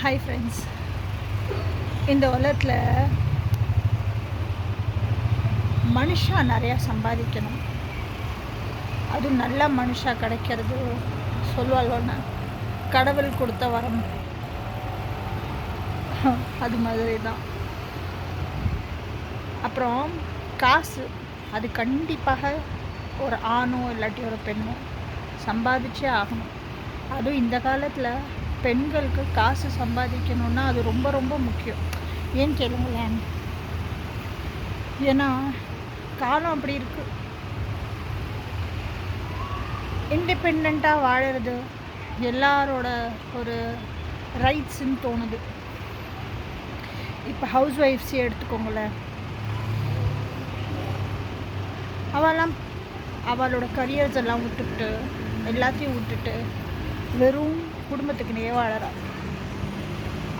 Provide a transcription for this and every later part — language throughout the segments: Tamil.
Hi friends. இந்த உலகத்தில் மனுஷா நிறையா சம்பாதிக்கணும், அதுவும் நல்ல மனுஷா கிடைக்கிறது சொல்லுவாள்னா கடவுள் கொடுத்த வரம். அது மாதிரி தான். அப்புறம் காசு, அது கண்டிப்பாக ஒரு ஆணோ இல்லாட்டி ஒரு பெண்ணோ சம்பாதிச்சே ஆகணும். அதுவும் இந்த காலத்தில் பெண்களுக்கு காசு சம்பாதிக்கணுன்னா அது ரொம்ப ரொம்ப முக்கியம். ஏன்னு கேளுங்களேன், ஏன்னா காலம் அப்படி இருக்குது. இண்டிபெண்ட்டாக வாழறது எல்லாரோட ஒரு ரைட்ஸுன்னு தோணுது. இப்போ ஹவுஸ் ஒய்ஃப்ஸே எடுத்துக்கோங்களேன், அவளோட கரியர்ஸ் எல்லாம் விட்டுட்டு எல்லாத்தையும் விட்டுட்டு வெறும் குடும்பத்துக்குனே வாழறாள்.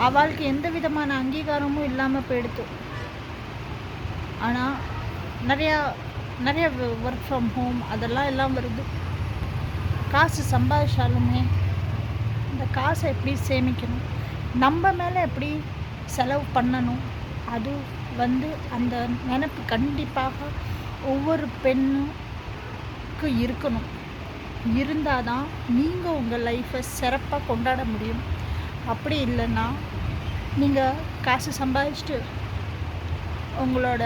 அவளுக்கு எந்த விதமான அங்கீகாரமும் இல்லாமல் போயிடுத்து. ஆனால் நிறைய ஒர்க் ஃப்ரம் ஹோம் அதெல்லாம் எல்லாம் வருது. காசு சம்பாதிச்சாலுமே இந்த காசை எப்படி சேமிக்கணும், நம்ம மேலே எப்படி செலவு பண்ணணும், அது அந்த நினைப்பு கண்டிப்பாக ஒவ்வொரு பெண்ணுக்கு இருக்கணும். இருந்தால் தான் நீங்கள் உங்கள் லைஃப்பை சிறப்பாக கொண்டாட முடியும். அப்படி இல்லைன்னா நீங்கள் காசு சம்பாதிச்சுட்டு உங்களோட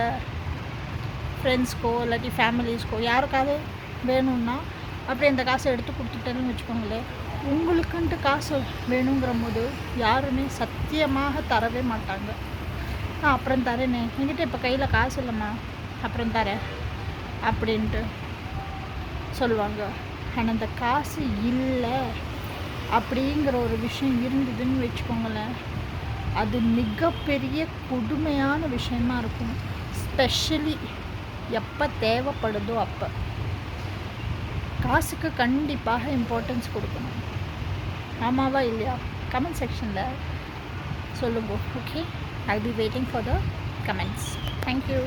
ஃப்ரெண்ட்ஸ்க்கோ இல்லாட்டி ஃபேமிலிஸ்க்கோ யாருக்காவது வேணும்னா அப்படி அந்த காசை எடுத்து கொடுத்துட்டேன்னு வச்சுக்கோங்களேன், உங்களுக்குன்ட்டு காசு வேணுங்கிற போது யாருமே சத்தியமாக தரவே மாட்டாங்க. நான் அப்புறம் தரேனே, என்கிட்ட இப்போ கையில் காசு இல்லைம்மா, அப்புறம் தரேன் அப்படின்ட்டு சொல்லுவாங்க. ஆனால் அந்த காசு இல்லை அப்படிங்கிற ஒரு விஷயம் இருந்ததுன்னு வச்சுக்கோங்களேன், அது மிகப்பெரிய கொடுமையான விஷயமா இருக்கும். ஸ்பெஷலி எப்போ தேவைப்படுதோ அப்போ காசுக்கு கண்டிப்பாக இம்பார்ட்டன்ஸ் கொடுக்கணும். ஆமாவா இல்லையா? கமெண்ட் செக்ஷனில் சொல்லுங்க. Okay, I will be waiting for the comments. Thank you.